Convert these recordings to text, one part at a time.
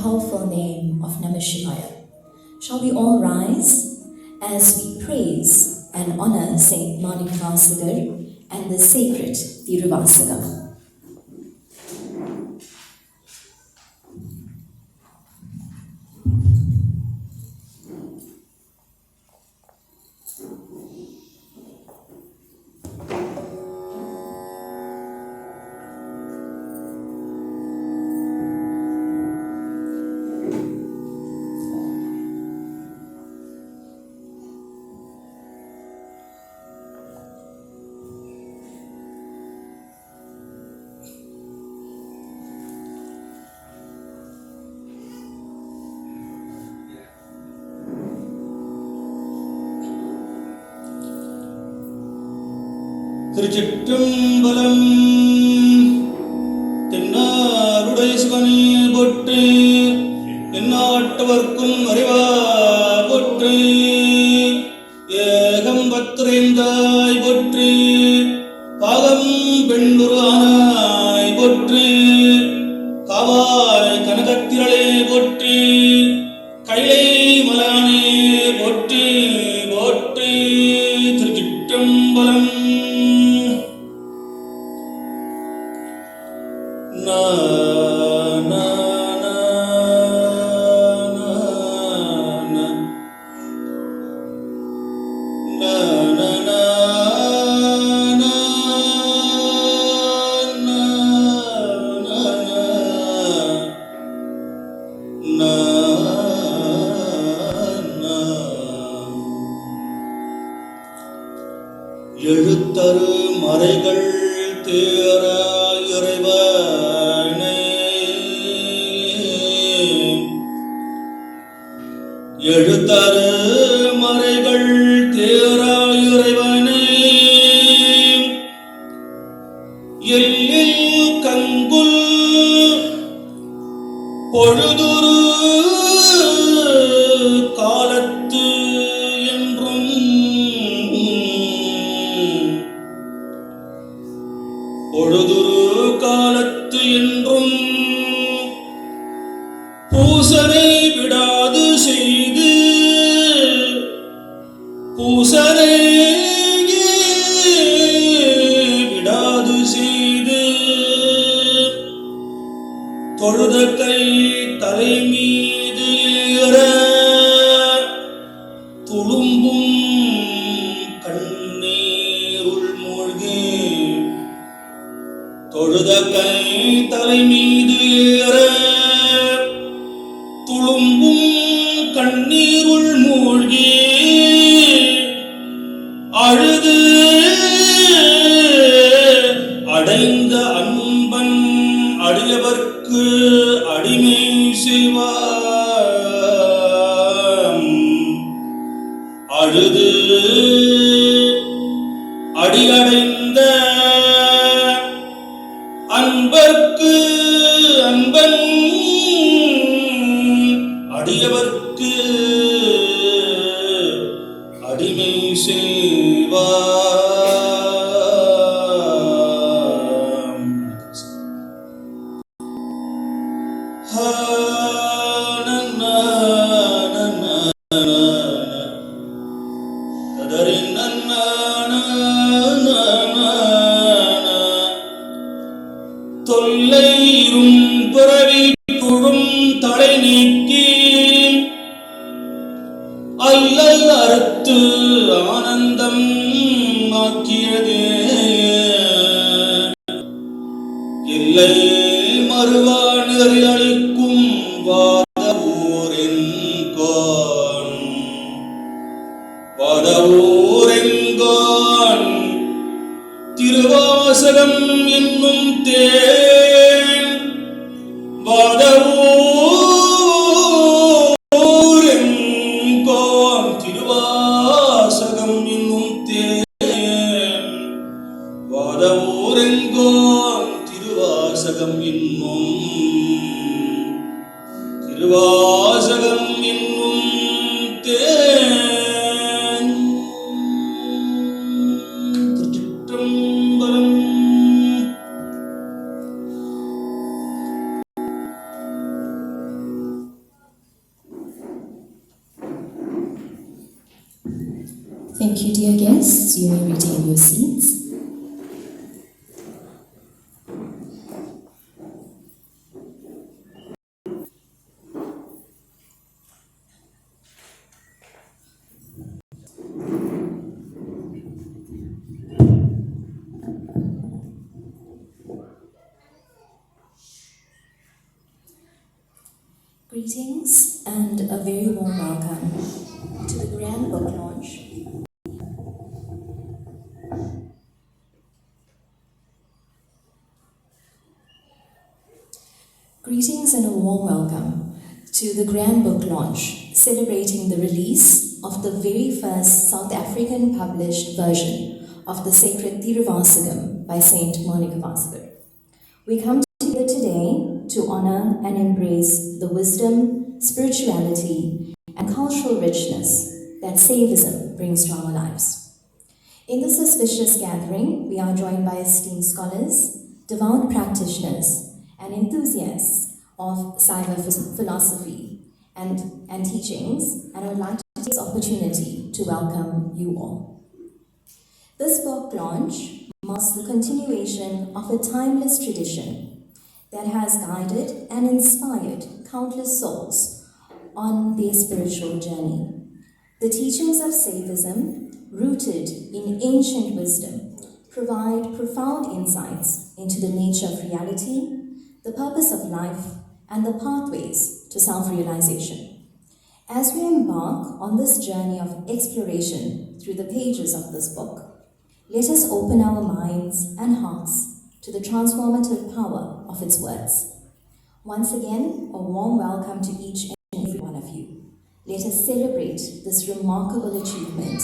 powerful name of Namah Shivaya. Shall we all rise as we praise and honor Saint Manivasagar and the sacred Thiruvachagam? திருச்சிற்றம்பலம். தென்னாருடைய சிவனே போற்றி, எந்நாட்டவர்க்கும் அறிவா போற்றி, ஏகம்பத்துரைந்தாய் போற்றி, பாகம் பெண்ணுருவானாய் போற்றி, காவாய் கனகத்திரளே போற்றி, கைலை மலானே போற்றி போற்றி. திருச்சிற்றம்பலம். எழுத்தரு மறைகள் தேர இறைவனே, எழுத்தரு மறைகள் தேர இறைவனே, எல்லில் கங்குல் பொழுதுரு காலத்து என்றும், பொழுதுரு காலத்து என்றும் பூசனை விடாது செய்து, பூசனை விடாது செய்து, தொழுத கை தலை மீது ஏற துளும்பும் கண்ணீருள் மூழ்கி, தொழுத கை தலை மீது ஏற துளும்பும் கண்ணீருள் மூழ்கி, அழுது அடைந்த அன்பன் அடியவர்க்கு அடிமை செய்வான், அழுது அடியடைந்த அன்பர்க்கு அன்பன் அடியவர்க்கு அடிமை செய்வார். தொல்லையும் பிறவி புழும் தலை நீக்கி, அல்லல் அறுத்து ஆனந்தம் ஆக்கியதே, இல்லை மறுவா நிழலில் அளிக்கும் வாத ஊரெங்கோன், வாத ஊரெங்கோன் திருவாசகம் என்னும் தேன், வாத ஊரெங்கோன் திருவாசகம் என்னும் தேன், வாத ஊரெங்கோன் திருவாசகம் என்னும், திருவாசகம் என்னும் தேன். திருச்சிற்றம்பலம். Thank you, dear guests. You may retain your seats. Greetings and a very warm welcome to the grand book launch. Greetings and a warm welcome to the grand book launch celebrating the release of the very first South African published version of the sacred Thiruvachagam by Saint Manikavasagar. We come together today to honor and embrace the wisdom, spirituality, and cultural richness that Saivism brings to our lives. In this auspicious gathering, we are joined by esteemed scholars, devout practitioners, and enthusiasts of Saiva philosophy and teachings, and I would like to take this opportunity to welcome you all. This book launch marks the continuation of a timeless tradition that has guided and inspired countless souls on their spiritual journey. The teachings of Saivism, rooted in ancient wisdom, provide profound insights into the nature of reality, the purpose of life, and the pathways to self-realization. As we embark on this journey of exploration through the pages of this book, let us open our minds and hearts to the transformative power of its words. Once again, a warm welcome to each and every one of you. Let us celebrate this remarkable achievement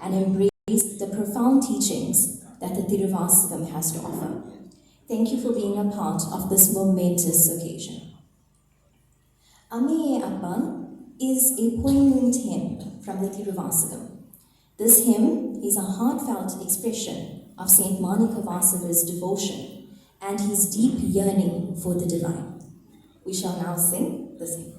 and embrace the profound teachings that the Thiruvachagam has to offer. Thank you for being a part of this momentous occasion. Ame Appa is a poignant hymn from the Thiruvachagam. This hymn is a heartfelt expression of Saint Manikavasagar's devotion and his deep yearning for the divine. We shall now sing this hymn.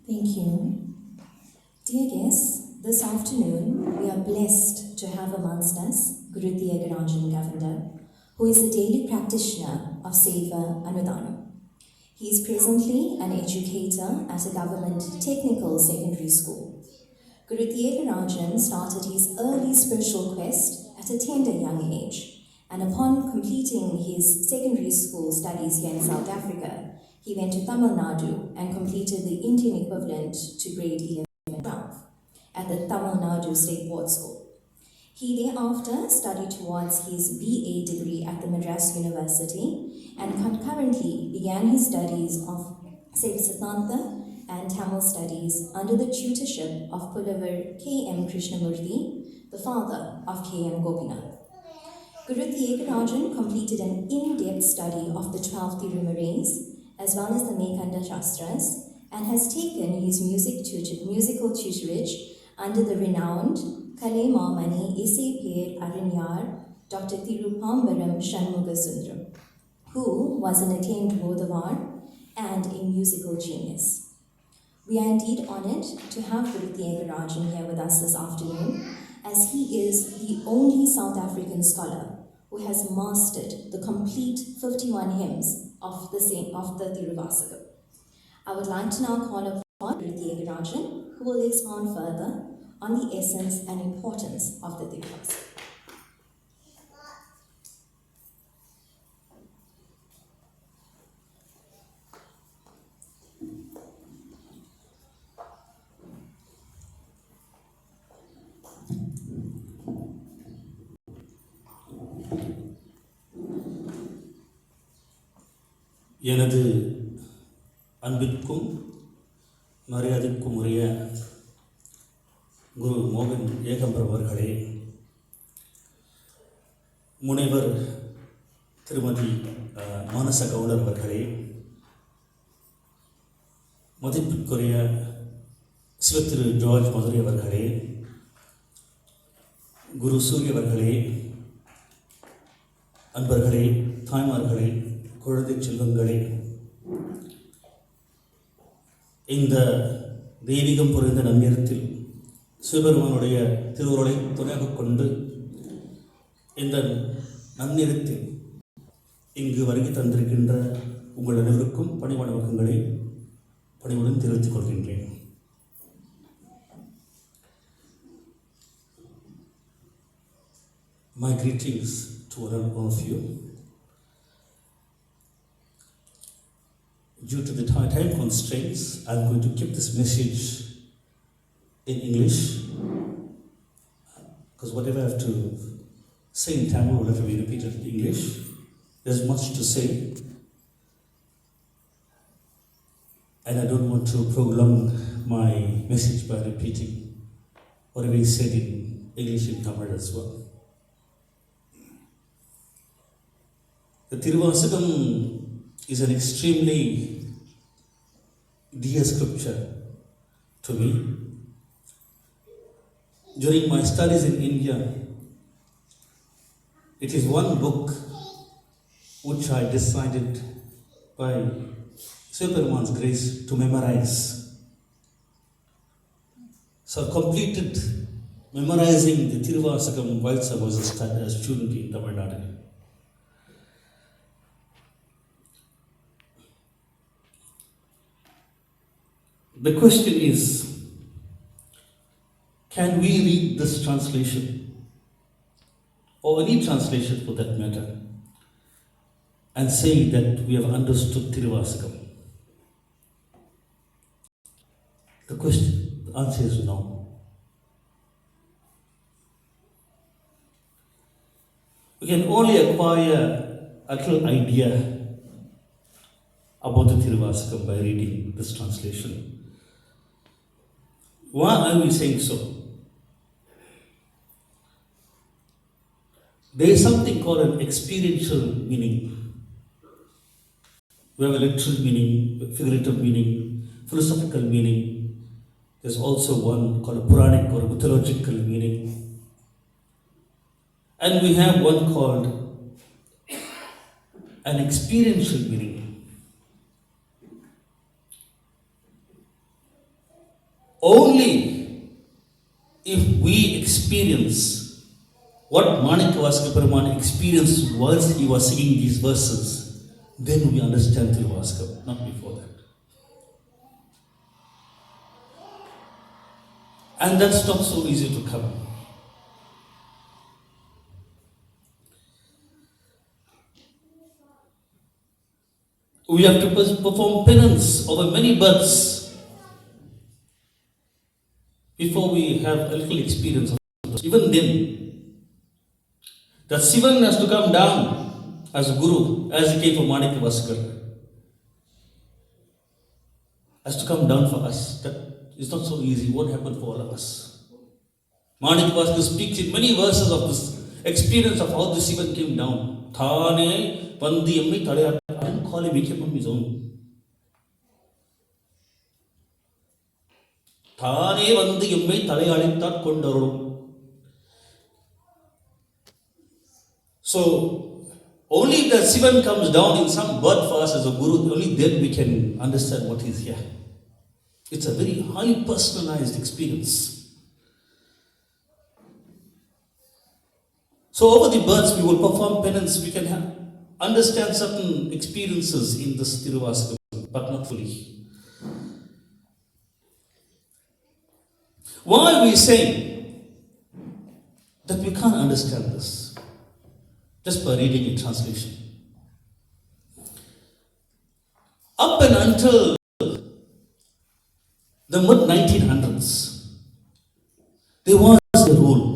Thank you. Dear guests, this afternoon we are blessed to have amongst us Guru Thiagarajan, who is a daily practitioner of Saiva Anudhanam. He is presently an educator at a government technical secondary school. Guru Thiagarajan started his early spiritual quest at a tender young age, and upon completing his secondary school studies here in South Africa, he went to Tamil Nadu and completed the Indian equivalent to grade 11 and 12 at the Tamil Nadu State Board School. He thereafter studied towards his BA degree at the Madras University and concurrently began his studies of Saivite and Tamil studies under the tutorship of Pullavar K.M. Krishnamurthy, the father of K.M. Gopinath. Guru Thiagarajan completed an in-depth study of the 12 Thirumurais as well as the Mekanda Shastras and has taken his musical tutorage under the renowned Kale Mamani Isai Aranyar Dr. Thiruvachagam Shanmugasundram, who was an acclaimed Bodhavar and a musical genius. We are indeed honored to have Guru Thiagarajan here with us this afternoon, as he is the only South African scholar who has mastered the complete 51 hymns of the Thiruvachagam. I would like to now call upon Guru Thiagarajan, who will expound further on the essence and importance of the Thiruvachagam. எனது அன்பிற்கும் மரியாதைக்கும் உரிய குரு மோகன் ஏகம்பரம் அவர்களே, முனைவர் திருமதி மானச Cawdor அவர்களே, மதிப்பிற்குரிய சிவத்திரு ஜார்ஜ் மதுரை அவர்களே, குரு சூரிய அவர்களே, அன்பர்களே, தாய்மார்களே, குழந்தை செல்வங்களே, இந்த தெய்வீகம் புரிந்த நன்னேரத்தில் சிவபெருமானுடைய திருவுருளை துணையாக கொண்டு இந்த நன்னேரத்தில் இங்கு வருகை தந்திருக்கின்ற உங்கள் அனைவருக்கும் பணிவான வணக்கங்களை பணிவுடன் தெரிவித்துக் கொள்கின்றேன். My greetings to all of you. Due to the time constraints, I'm going to keep this message in English, because whatever I have to say in Tamil will have to be repeated in English. There's much to say, and I don't want to prolong my message by repeating whatever is said in English and Tamil as well. The Thiruvachagam is an extremely dear scripture to me. During my studies in India, it is one book which I decided by Sivaperuman's grace to memorize. So I completed memorizing the Thiruvachagam whilst I was a student in Tamil Nadu. The question is, can we read this translation, or any translation for that matter, and say that we have understood Thiruvachagam? The answer is no. We can only acquire a little idea about the Thiruvachagam by reading this translation. Why are we saying so? There is something called an experiential meaning. We have a literal meaning, figurative meaning, philosophical meaning. There's also one called a Puranic or mythological meaning. And we have one called an experiential meaning. Only if we experience what Manikavasika Peruman experienced whilst he was singing these verses, then we understand Thiruvachagam, not before that. And that's not so easy to come. We have to perform penance over many births before we have a little experience of it. Even then, that Sivan has to come down as a Guru, as he came for Manikya Vaskar, has to come down for us. That is not so easy. What happened for all of us? Manikya Vaskar speaks in many verses of this experience of how the Sivan came down. Thane Pandiyammi Tadayat. I didn't call him, he came on his own. Thane Pandiyammi Tadayalittat Kondaru. So, only if the Sivan comes down in some birth for us as a Guru, only then we can understand what is here. It's a very highly personalized experience. So over the births, we will perform penance, we can understand certain experiences in this Thiruvachagam, but not fully. Why are we saying that we can't understand this just by reading a translation? Up and until the mid-1900s, there was a rule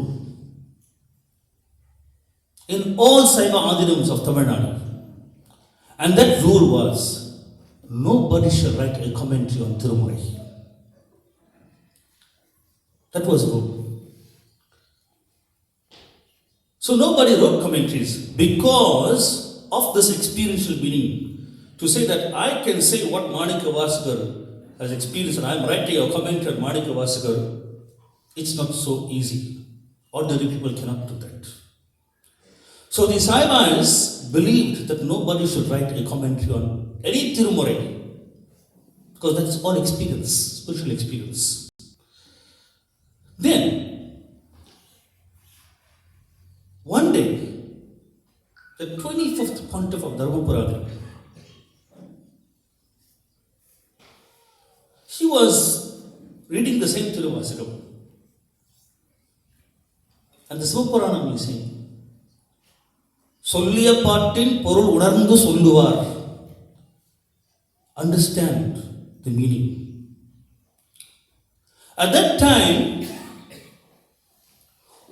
in all Saiva Adinams of Tamil Nadu. And that rule was, nobody shall write a commentary on Tirumurai. That was the rule. So nobody wrote commentaries because of this experiential meaning. To say that I can say what Manikya Vaskar has experienced and I am writing a commentary on Manikya Vaskar, it's not so easy. Ordinary people cannot do that. So the Saivas believed that nobody should write a commentary on any Tirumurai because that's all experience, spiritual experience. Then, one day, the 25th Pontiff of Dharmapuradri, he was reading the same Thiruvachagam. And the Sivapuranam is saying, சொல்லிய பாட்டின் பொருள் உணர்ந்து சொல்லுவார். Understand the meaning. At that time,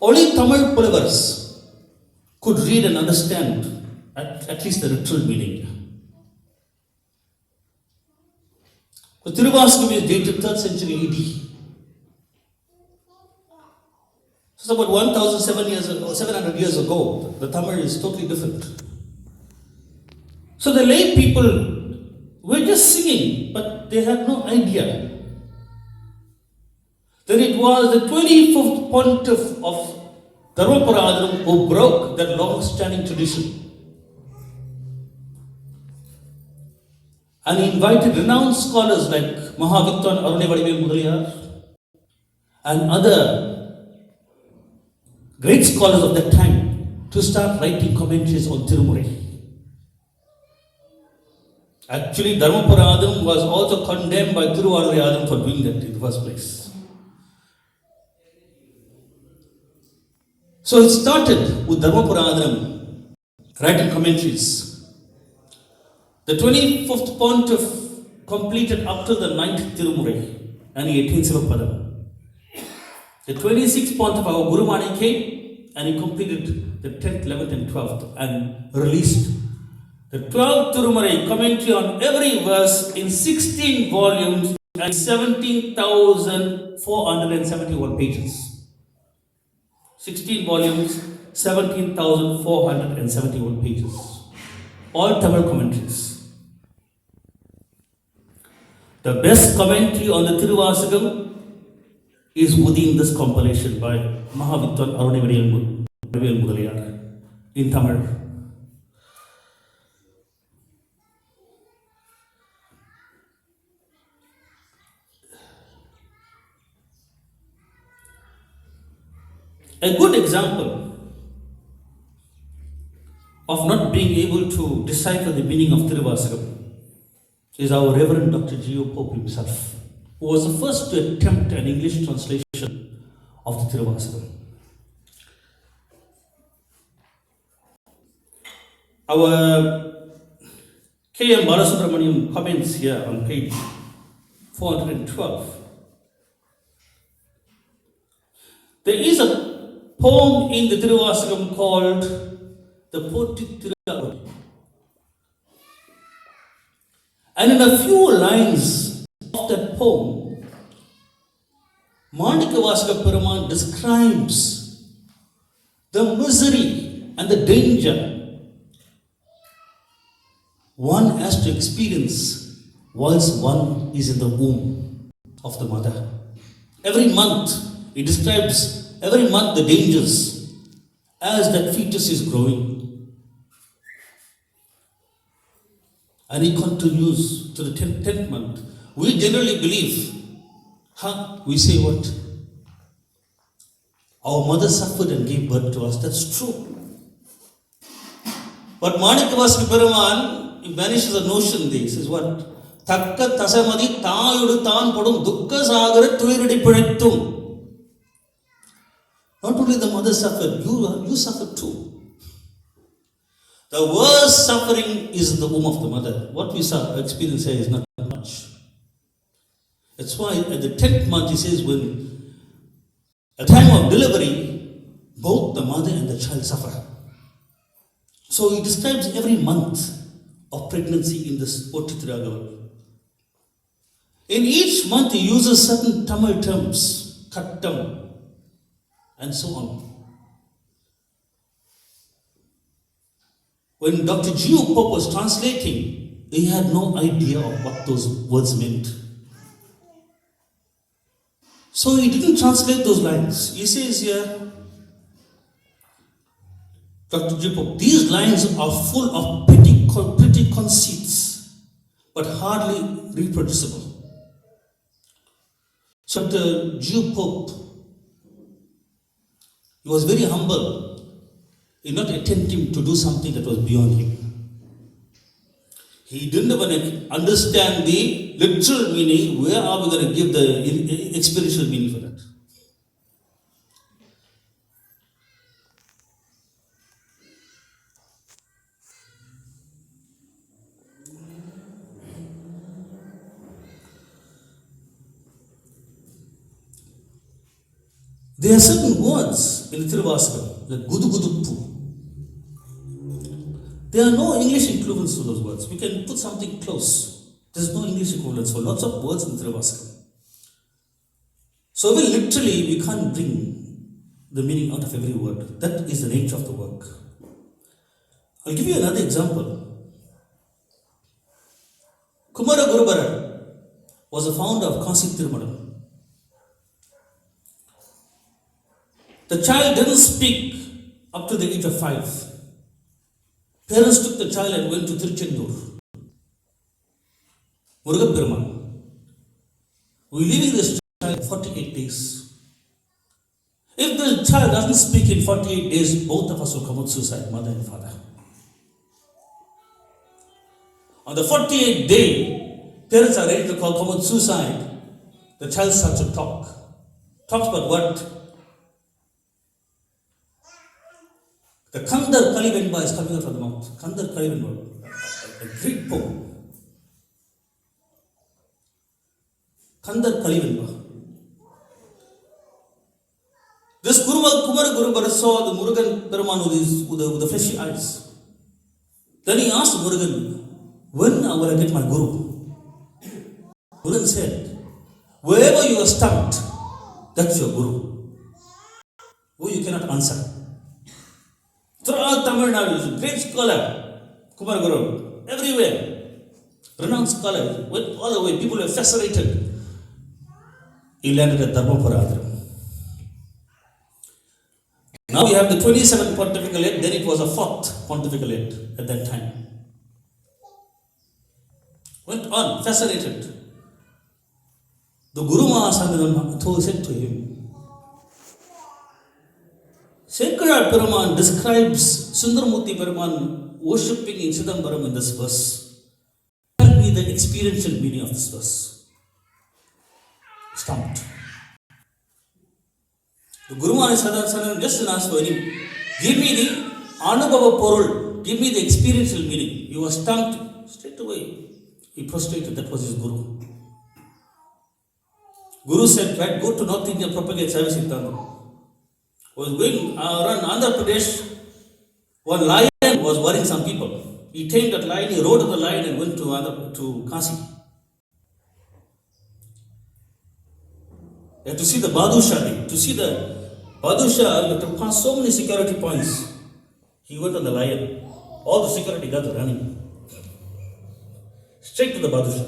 only Tamil pulavars could read and understand at least the literal meaning. The Thiruvachagam is dated 3rd century AD. So about 700 years ago, the Tamil is totally different. So the lay people were just singing, but they had no idea that it was the 25th Pontiff of Dharmapuradram who broke that long-standing tradition. And he invited renowned scholars like Mahavitwan Arunevadivel Mudaliyar and other great scholars of that time to start writing commentaries on Tirumurai. Actually, Dharmapuradam was also condemned by Thiruvachagam for doing that in the first place. So it started with Dharmapuradam writing commentaries. The 25th Pontiff completed up to the 9th Tirumurai and the 18th Sivapadam. The 26th Pontiff, our Guru Mani, came and he completed the 10th, 11th and 12th and released the 12th Tirumurai commentary on every verse in 16 volumes and 17,471 pages. 16 volumes, 17,471 pages. All Tamil commentaries. The best commentary on the Thiruvachagam is within this compilation by Mahavitwan Arunevadivel Mudaliyar in Tamil. A good example of not being able to decipher the meaning of Thiruvachagam is our Reverend Dr. G.O. Pope himself, who was the first to attempt an English translation of the Thiruvachagam. Our K.M. Balasubramaniam comments here on page 412. There is a poem in the Thiruvachagam called the Thiruvachagam. And in a few lines of that poem, Manikavasaka Perumal describes the misery and the danger one has to experience whilst one is in the womb of the mother. Every month, he describes every month the dangers as that fetus is growing. And he continues to the 10th month. We generally believe, we say what? Our mother suffered and gave birth to us. That's true. But Manikavasaka Perumal, he vanishes the notion. He says what? Takka tasamadi taayudu taan padum dukka sagara tuiradi pidittum. Not only the mother suffered, you suffered too. The worst suffering is in the womb of the mother. What we experience here is not much. That's why at the 10th month he says, when at the time of delivery, both the mother and the child suffer. So he describes every month of pregnancy in this Thiruvachagam. In each month he uses certain Tamil terms, kattam, and so on. When Dr. G.O. Pope was translating, he had no idea of what those words meant. So he didn't translate those lines. He says here, Dr. G.O. Pope, these lines are full of pretty conceits, but hardly reproducible. So Dr. G.O. Pope, he was very humble in not attempting to do something that was beyond him. He didn't even understand the literal meaning. Where are we going to give the experiential meaning for that? There are certain words in the Thiruvachagam, like gudu guduppu. There are no English equivalents to those words. We can put something close. There's no English equivalents for lots of words in the Thiruvachagam. So we can't bring the meaning out of every word. That is the nature of the work. I'll give you another example. Kumara Gurubarar was the founder of Kasi Thirumadam. The child didn't speak up to the age of 5. Parents took the child and went to Tiruchendur. Muruga Perumal. We're leaving this child 48 days. If the child doesn't speak in 48 days, both of us will commit suicide, mother and father. On the 48th day, parents are ready to commit suicide. The child starts to talk. Talks about what? The Kandar Kalivenba is coming out of the mouth. Kandar Kalivenba, a great poem. Kandar Kalivenba. This Kumara Gurubar saw the Murugan Perumal with the fleshy eyes. Then he asked Murugan, when will I get my Guru? Murugan said, wherever you are stumped, that's your Guru. Who you cannot answer. Throughout Tamil Nadu, is a great scholar, Kumara Guru, everywhere. Renowned scholar, went all the way, people were fascinated. He landed at Dharmapura. Now we have the 27th pontificate, then it was a 4th pontificate at that time. Went on, fascinated. The Guru Mahasanam said to him, Sekar Peruman describes Sundaramurti Peruman worshipping in Chidambaram in this verse. Tell me the experiential meaning of this verse. Stumped. The Guru Maharaj just asked for him, give me the Anubhava Porul, give me the experiential meaning. He was stumped straight away. He prostrated, that was his Guru. Guru said, right, go to North India, propagate Saivite Siddhanta. Was going around Andhra Pradesh, one lion was worrying some people. He tamed that lion, he rode on the lion and went to Kasi. You have to see the Badusha. To see the Badusha, you have to pass so many security points. He went on the lion. All the security guards are running. Straight to the Badusha.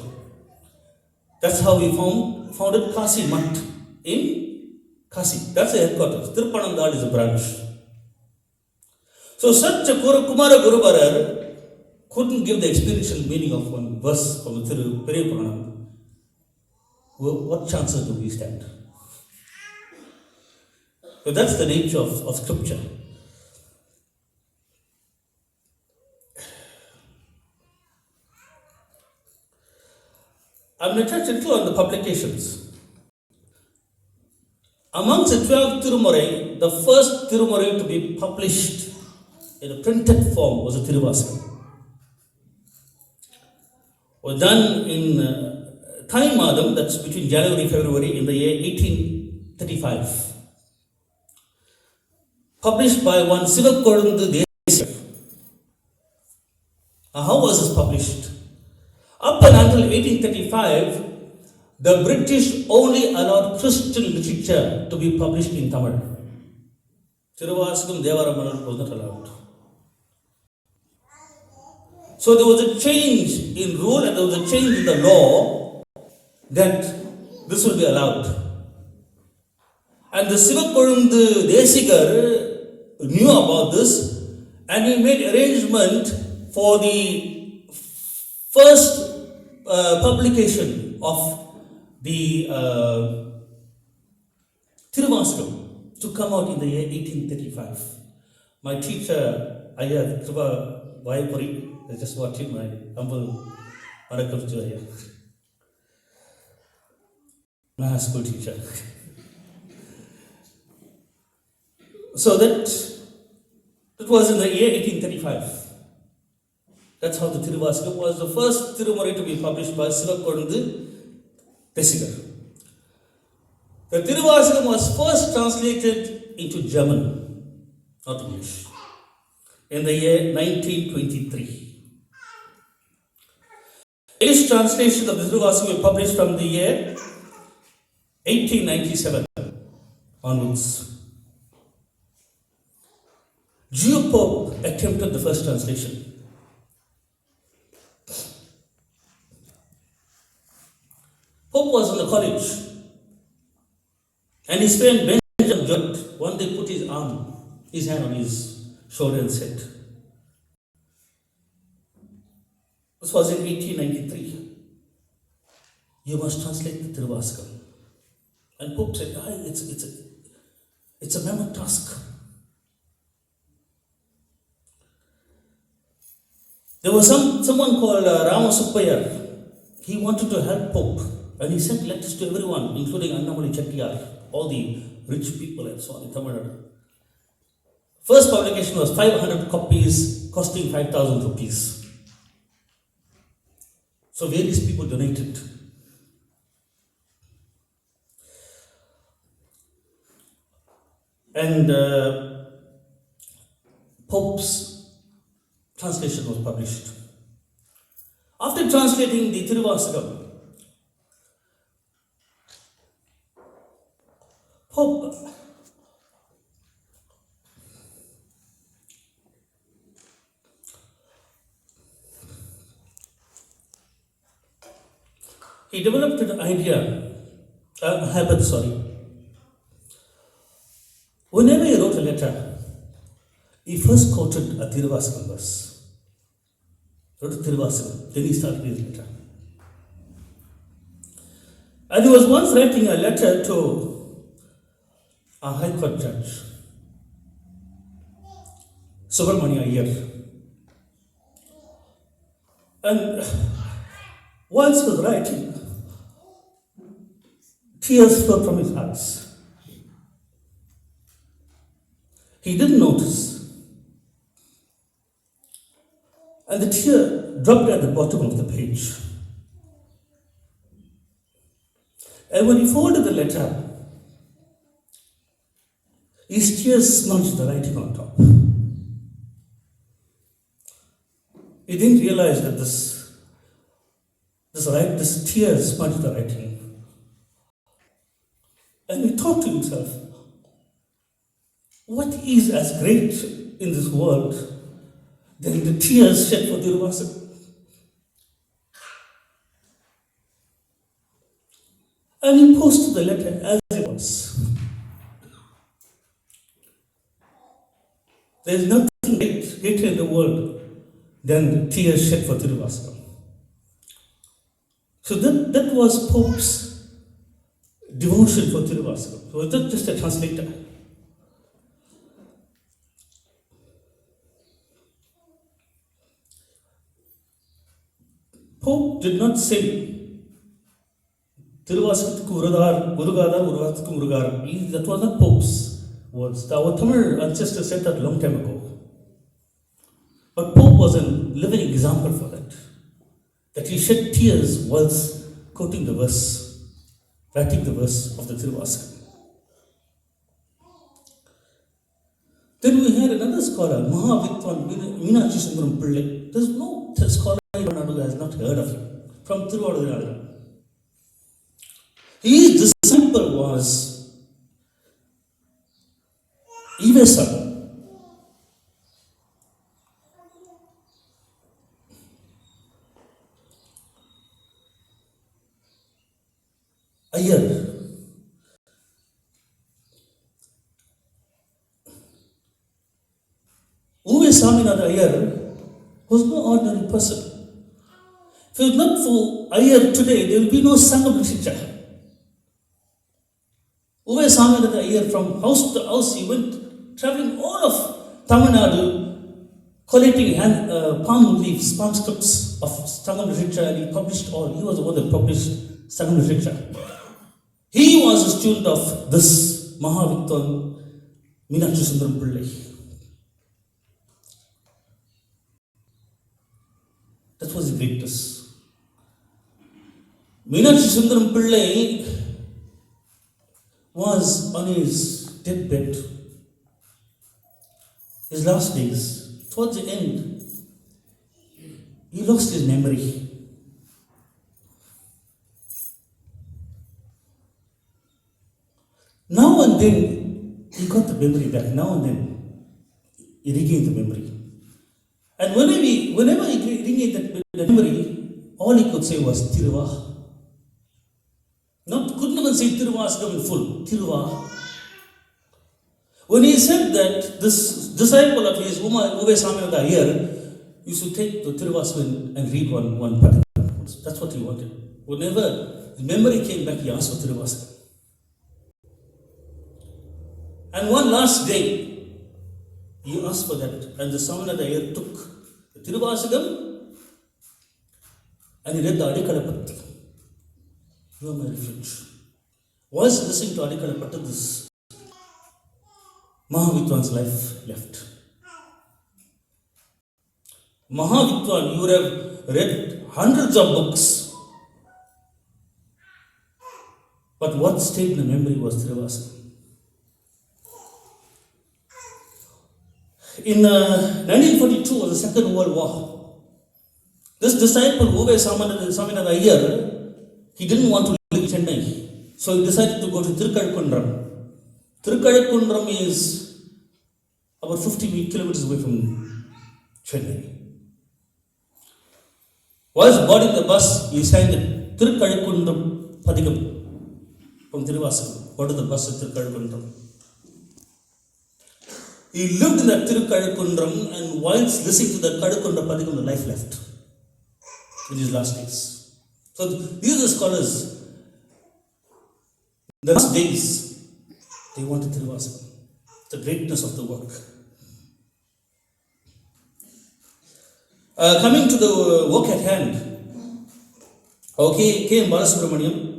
That's how we founded Kasi Math in Kasi. That's the headquarters. Tirupanandad is a branch. So such a Kumara Guru Bharar couldn't give the experiential meaning of one verse from the Priya Pillay. What chances do we stand? So that's the nature of Scripture. I'm going to touch a little on the publications. Amongst the 12 Tirumurai, the first Tirumurai to be published in a printed form was the Thiruvachagam. Was done in Thai Madam, that's between January and February in the year 1835. Published by one Sivakorundu Desai. How was this published? Up and until 1835, the British only allowed Christian literature to be published in Tamil. Thiruvachagam Devaramanal was not allowed. So there was a change in rule and there was a change in the law that this will be allowed. And the Sivakorundu Desigar knew about this and he made arrangement for the first publication of the Thiruvachagam to come out in the year 1835. My teacher, Ayya Kripa Vayapuri, I just watching my humble Varakam to Ayya. My high school teacher. So that was in the year 1835. That's how the Thiruvachagam was the first Tirumurai to be published by Sivakorundu Desigar. The Thiruvachagam was first translated into German, not English, in the year 1923. English translation of the Thiruvachagam was published from the year 1897 onwards. Geo Pope attempted the first translation. Pope was in the college and his friend Benjamin Jott one day put his hand on his shoulder and said, this was in 1893, you must translate the Thiruvachagam. And Pope said, it's a mammoth task. There was someone called Rama Subbaiah. He wanted to help Pope and he sent letters to everyone, including Annamali Chettiar, all the rich people and so on in Tamil Nadu. First publication was 500 copies costing 5,000 rupees. So various people donated. And Pope's translation was published. After translating the Thiruvachagam, Pope he developed an idea, a habit, Whenever he wrote a letter, he first quoted a Thiruvachagam verse. Wrote a Thiruvachagam, then he started his letter. And he was once writing a letter to a high court judge. Subramania Iyer. And whilst he was writing, tears flowed from his eyes. He didn't notice. And the tear dropped at the bottom of the page. And when he folded the letter, his tears smudged the writing on top. He didn't realize that this tear smudged the writing. And he thought to himself, what is as great in this world than the tears shed for Thiruvachagam? And he posted the letter as it was. There is nothing greater in the world than the tears shed for Thiruvachagam. So that was Pope's devotion for Thiruvachagam. He was not just a translator. Pope did not say Thiruvachagathukku Urugada, Uruvachagam Urugar. That was not Pope's words. Our Tamil ancestors said that long time ago. But Pope was a living example for that. That he shed tears whilst quoting the verse, writing the verse of the Thiruvachagam. Then we had another scholar, Mahavitwan Meenakshi Sundaram Pillay. There's no scholar in Tamil Nadu that has not heard of him, from Thiruvachagam. His disciple was Yegambaram. Iyer. Uwe Saminatha Iyer was no ordinary person. If it was not for Iyer today, there will be no Sangam literature. Uwe Saminatha Iyer, from house to house, he went traveling all of Tamil Nadu, collecting palm leaves, palm strips of Sangam literature, and he published all. He was the one that published Sangam literature. He was a student of this Mahavitwan Meenakshi Sundaram Pillay. That was his greatness. Meenakshi Sundaram Pillay was on his deathbed, his last days. Towards the end, he lost his memory. Now and then, he got the memory back. Now and then, he regained the memory. And whenever he regained that memory, all he could say was Thiruva. Couldn't even say Thiruvachagam in full. Thiruva. When he said that, this disciple of his, Uwe Saminatha Iyer, used to take the Thiruvachagam and read one paragraph. That's what he wanted. Whenever his memory came back, he asked for Thiruvachagam. And one last day, he asked for that, and the Saminatha Iyer took the Thiruvachagam and he read the Adikalapatti. You are my refuge. Whilst listening to Adikalapatti, this Mahavitwan's life left. Mahavitwan, you would have read hundreds of books, but what stayed in the memory was Thiruvachagam. In 1942 was the Second World War. This disciple, Uwe Saminatha Iyer, he didn't want to live in Chennai. So he decided to go to Thirukazhikundram. Thirukazhikundram is about 50 kilometers away from Chennai. Whilst boarding the bus, he sang the Thirukazhikundram Padikam from Thiruvachagam. Boarded the bus at Thirukazhikundram. He lived in that Thirukazhikundram, and whilst listening to the Kadakunda Padikam, the life left in his last days. So these are the scholars. The last days, they wanted Thiruvachagam, the greatness of the work. Coming to the work at hand, okay, K. M. Balasubramaniam.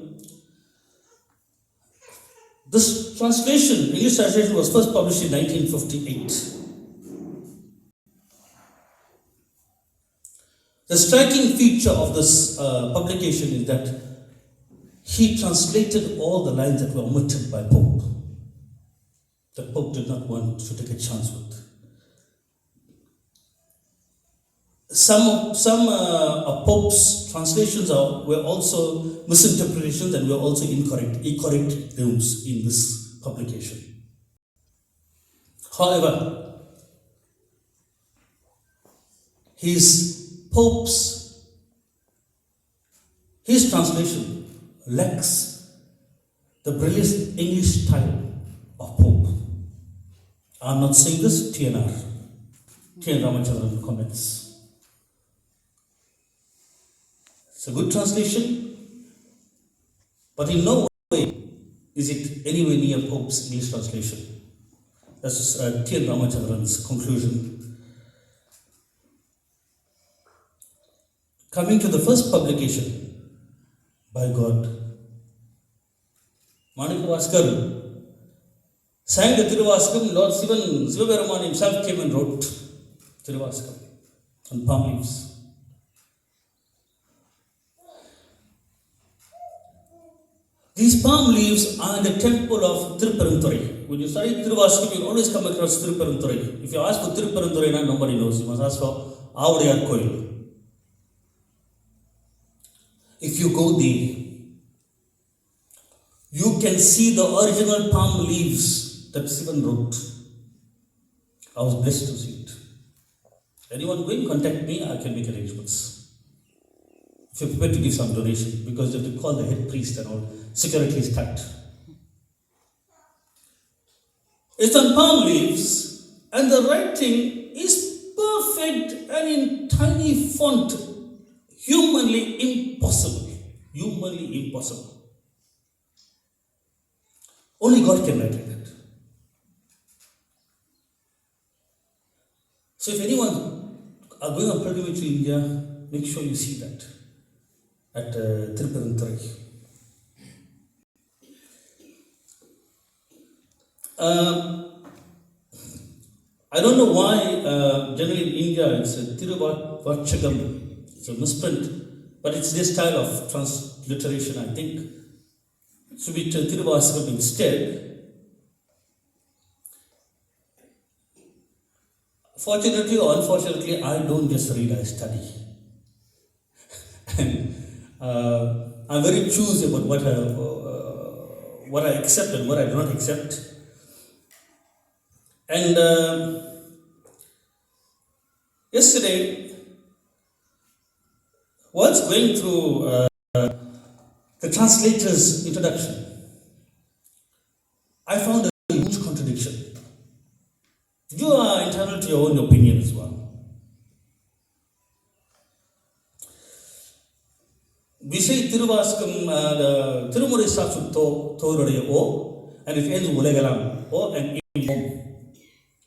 This translation, English translation, was first published in 1958. The striking feature of this publication is that he translated all the lines that were omitted by Pope. The Pope did not want to take a chance with. Some of Pope's translations were also misinterpretations and were also incorrect names in this publication. However, his translation lacks the brilliant English style of Pope. I'm not saying this, TNR. T.N. Ramachandran comments. It's a good translation, but in no way is it anywhere near Pope's English translation. That's T.N. Ramachandran's conclusion. Coming to the first publication, by God, Manikavaskar sang the Thiruvachagam. Lord Sivaperuman himself came and wrote Thiruvachagam on palm leaves. These palm leaves are in the temple of Tirupparanturai. When you study Thiruvachagam, you always come across Tirupparanturai. If you ask for Tirupparanturai, nobody knows. You must ask for Avadiyar Koil. If you go there, you can see the original palm leaves that Sivan wrote. I was blessed to see it. Anyone going, contact me, I can make arrangements. If you're prepared to give some donation, because you have to call the head priest and all, security is tight. It's on palm leaves, and the writing is perfect and in tiny font. Humanly impossible. Humanly impossible. Only God can write like that. So if anyone are going on pilgrimage to India, make sure you see that at Tirupparanturai. I don't know why generally in India it's a Thiruvachagam. It's a misprint, but it's this style of transliteration, I think. It should be Thiruvachagam instead. Fortunately or unfortunately, I don't just read, I study. And I'm very choosy about what I accept and what I do not accept. And yesterday, whilst going through the translator's introduction, I found a huge contradiction. You are entitled to your own opinion as well. We say Thiruvachagam, the Tirumurai starts with Thoruடைய O, and it ends with Ulegalam, O and Im, Om.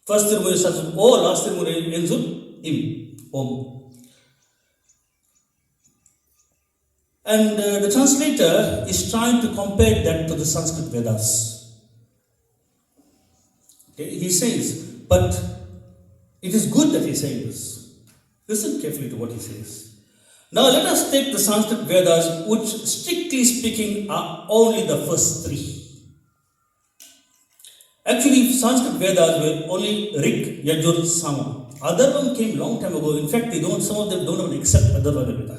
First Tirumurai starts with O, last Tirumurai ends with Im, Om. And the translator is trying to compare that to the Sanskrit Vedas. Okay? He says, but it is good that he is saying this. Listen carefully to what he says. Now let us take the Sanskrit Vedas, which strictly speaking are only the first three. Actually, Sanskrit Vedas were only Rig, Yajur, Sama. Atharvana came long time ago. In fact, some of them don't even accept Atharvana Veda.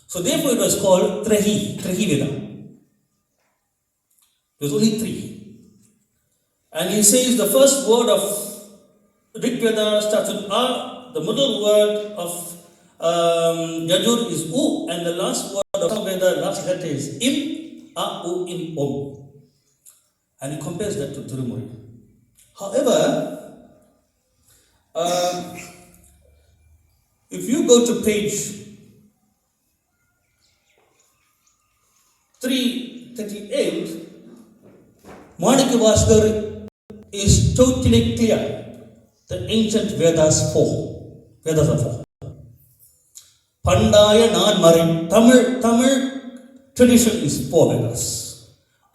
So therefore it was called Trahi Veda. There was only three. And he says the first word of Rig Veda starts with A, the middle word of Yajur is U, and the last word of Sama Veda, last letter is Im, A, U, Im, Om. And he compares that to Tirumurai. However, if you go to page 338, Manikavaskar is totally clear. The ancient Vedas are four. Pandaya non-marine. Tamil tradition is 4 Vedas.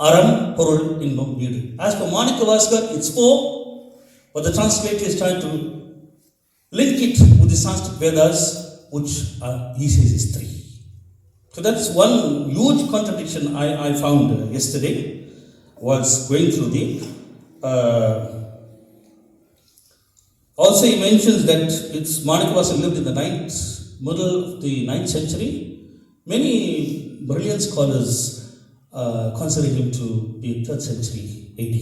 Aram, Porul, Inbam, Veedu. As for Manikavaskar, it's 4, but the translator is trying to link it with the Sanskrit Vedas, which he says is 3. So that's one huge contradiction I found yesterday, was going through the... also he mentions that it's Manikavaskar lived in the middle of the 9th century. Many brilliant scholars consider him to be 3rd century AD.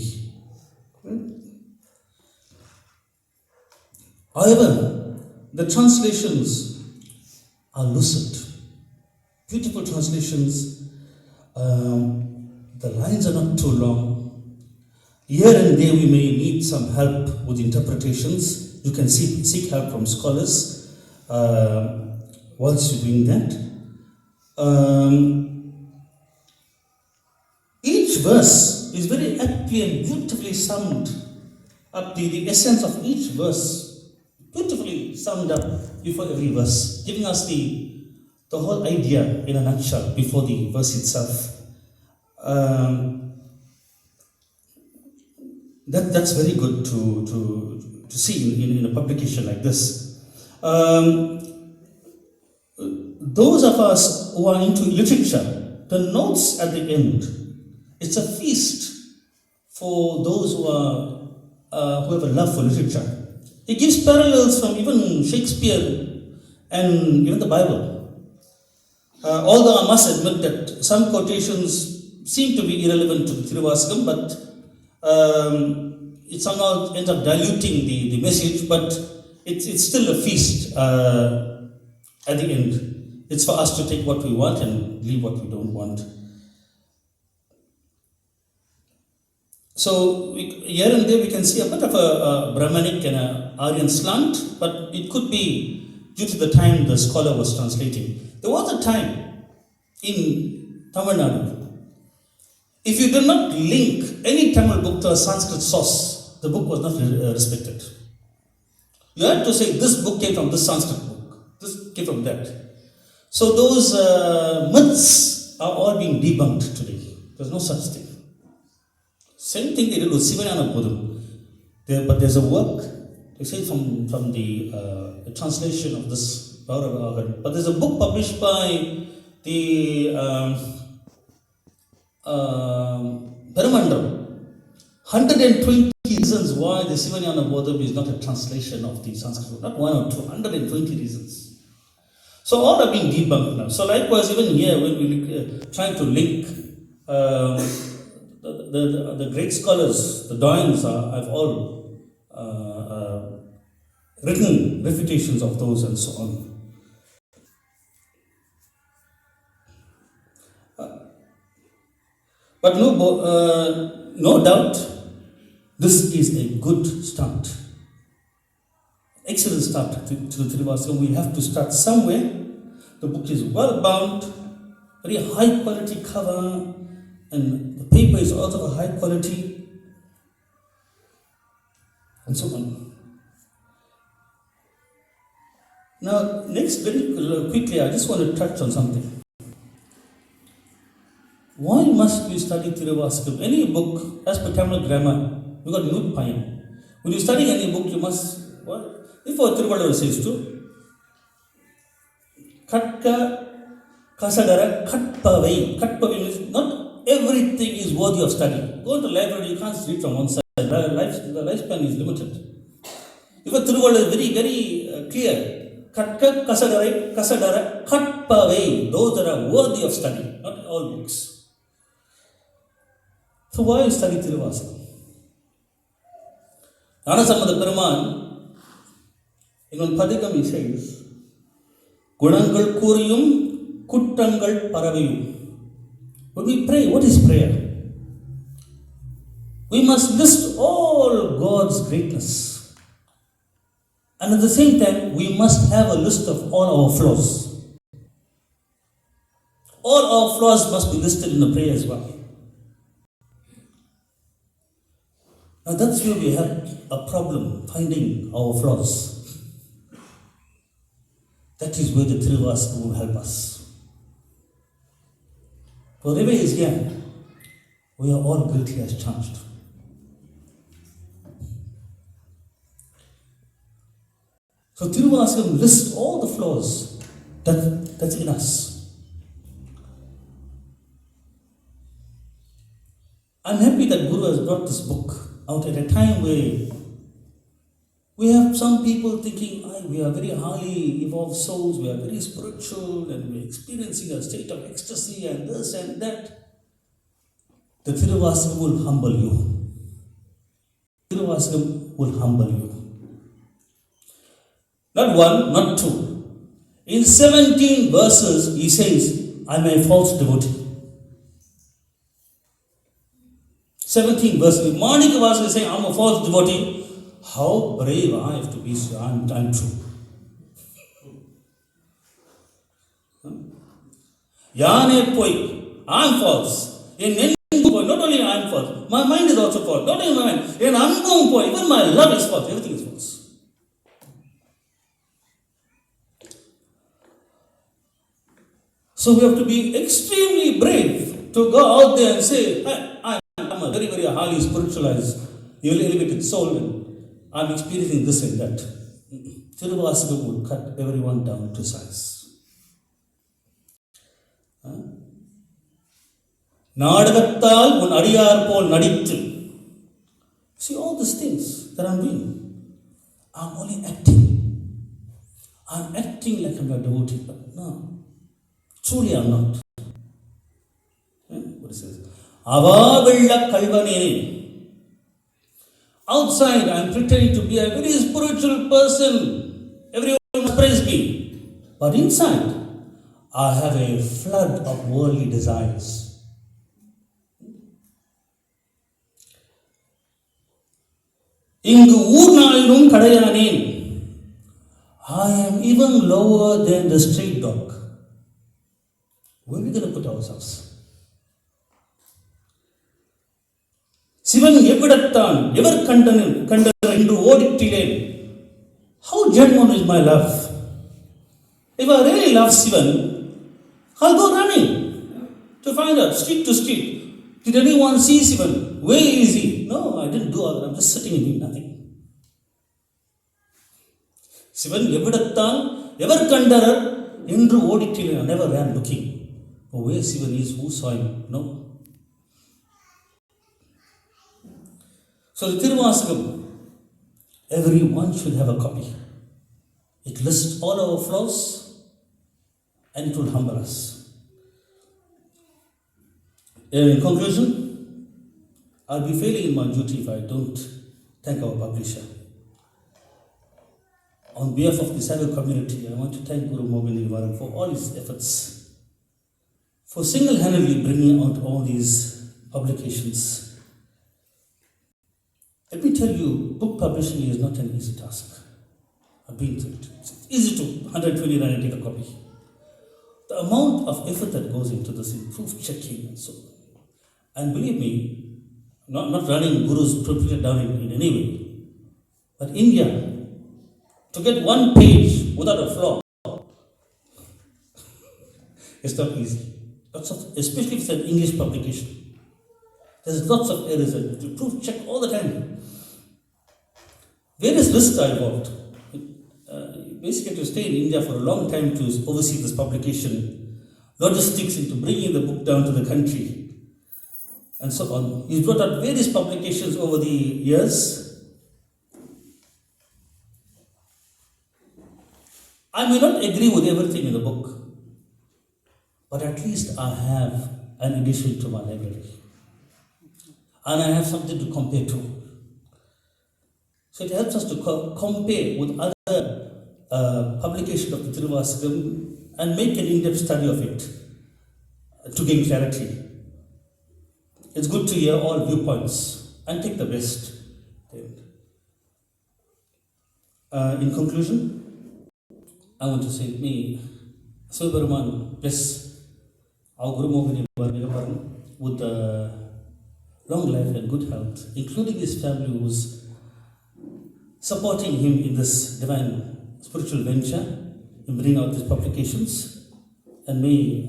However, the translations are lucid. Beautiful translations. The lines are not too long. Here and there we may need some help with interpretations. You can seek help from scholars once you're doing that. Each verse is very aptly and beautifully summed up. The essence of each verse, beautifully summed up before every verse, giving us the whole idea in a nutshell before the verse itself. That's very good to see in a publication like this. Those of us who are into literature, the notes at the end, it's a feast for those who have a love for literature. It gives parallels from even Shakespeare and even the Bible. Although I must admit that some quotations seem to be irrelevant to the Thiruvachagam, but it somehow ends up diluting the message, but it's still a feast at the end. It's for us to take what we want and leave what we don't want. So here and there we can see a bit of a Brahmanic and a Aryan slant, but it could be due to the time the scholar was translating. There was a time in Tamil Nadu, if you did not link any Tamil book to a Sanskrit source, the book was not respected. You had to say this book came from this Sanskrit book, this came from that. So those myths are all being debunked today. There's no such thing. Same thing they did with Sivanana Bodham. But there's a work, they say from the translation of this, but there's a book published by the Peramandram, 120 reasons why the Sivanana Bodham is not a translation of the Sanskrit, not 1 or 2, 120 reasons. So all are being debunked now. So likewise, even here, when we trying to link the great scholars, the doyens have all written refutations of those and so on. But no doubt, this is a good start. Excellent start to the Thiruvachagam. We have to start somewhere. The book is well bound, very high quality cover, and the paper is also of a high quality, and so on. Now, next, very quickly, I just want to touch on something. Why must we study Thiruvachagam? Any book, as per Tamil grammar, we got Nut Payan. When you study any book, you must, before Thiruvalluvar says to, Katka Kasadara Katpavai. Katpavai means not everything is worthy of study. Go to the library, you can't read from one side. The lifespan is limited. Even Thiruvalluvar is very, very clear. Katka Kasadara Katpavai. Those that are worthy of study, not all books. So why study Thiruvachagam? Gnanasampada Peruman, in one Padikam he says, Gunangal Kuriyum, Kuttangal Paravayum. When we pray, what is prayer? We must list all God's greatness. And at the same time, we must have a list of all our flaws. All our flaws must be listed in the prayer as well. Now that's where we have a problem, finding our flaws. That is where the Thiruvachagam will help us. Whatever is here, we are all guilty as charged. So Thiruvachagam lists all the flaws that's in us. I'm happy that Guru has brought this book out at a time where we have some people thinking, we are very highly evolved souls, we are very spiritual, and we're experiencing a state of ecstasy and this and that. The Thiruvachagam will humble you. Thiruvachagam will humble you. Not one, not two. In 17 verses, he says, I'm a false devotee. 17 verses. Monica was saying, I'm a false devotee. How brave I have to be, I'm true. Yane poi, I'm false. Not only I'm false, my mind is also false. Not only my mind, in Angong poi, even my love is false, everything is false. So we have to be extremely brave to go out there and say, I'm a very, very highly spiritualized, elevated soul, and I'm experiencing this and that. Thiruvachagam will cut everyone down to size. Nadagattal un adiyar pol nadittu. See all these things that I'm doing. I'm only acting. I'm acting like I'm a devotee, but no. Truly I'm not. What it says? Avavilla kalvanene. Outside, I'm pretending to be a very spiritual person. Everyone must praise me. But inside, I have a flood of worldly desires. Ingu oornaalum kadayaneen. I am even lower than the street dog. Where are we going to put ourselves? Sivan evidattan, ever kandana into odittilen. How genuine is my love? If I really love Sivan, I'll go running to find out, street to street. Did anyone see Sivan? Where is he? No, I didn't do all that. I'm just sitting and doing nothing. Sivan evidattan, ever kandarar into odittilen. I never ran looking. Oh, where Sivan is, who saw him? No. So the Thiruvachagam, everyone should have a copy. It lists all our flaws and it will humble us. In conclusion, I'll be failing in my duty if I don't thank our publisher. On behalf of the Saivite community, I want to thank Guru Yegambaram for all his efforts, for single-handedly bringing out all these publications. Let me tell you, book publishing is not an easy task. I've been through it. It's easy to 120 rand and take a copy. The amount of effort that goes into this, in proof checking and so on. And believe me, not running Guru's pulpit down in any way, but India, to get one page without a flaw, it's not easy. Especially if it's an English publication. There's lots of errors and to proof check all the time. Various risks are involved. Basically, to stay in India for a long time to oversee this publication, logistics into bringing the book down to the country, and so on. He's brought out various publications over the years. I may not agree with everything in the book, but at least I have an addition to my library. And I have something to compare to. So it helps us to compare with other publications of the Thiruvachagam and make an in-depth study of it to gain clarity. It's good to hear all viewpoints and take the best. In conclusion, I want to say, may Yegambaram bless our Guru Yegambaram with long life and good health, including his family who's supporting him in this divine spiritual venture, in bringing out these publications. And may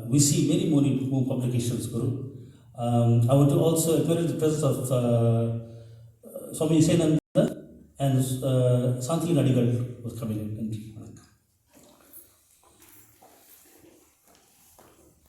we see many more publications, Guru. I want to also acknowledge the presence of Swami Isenanda and Santali Nadigal was coming in.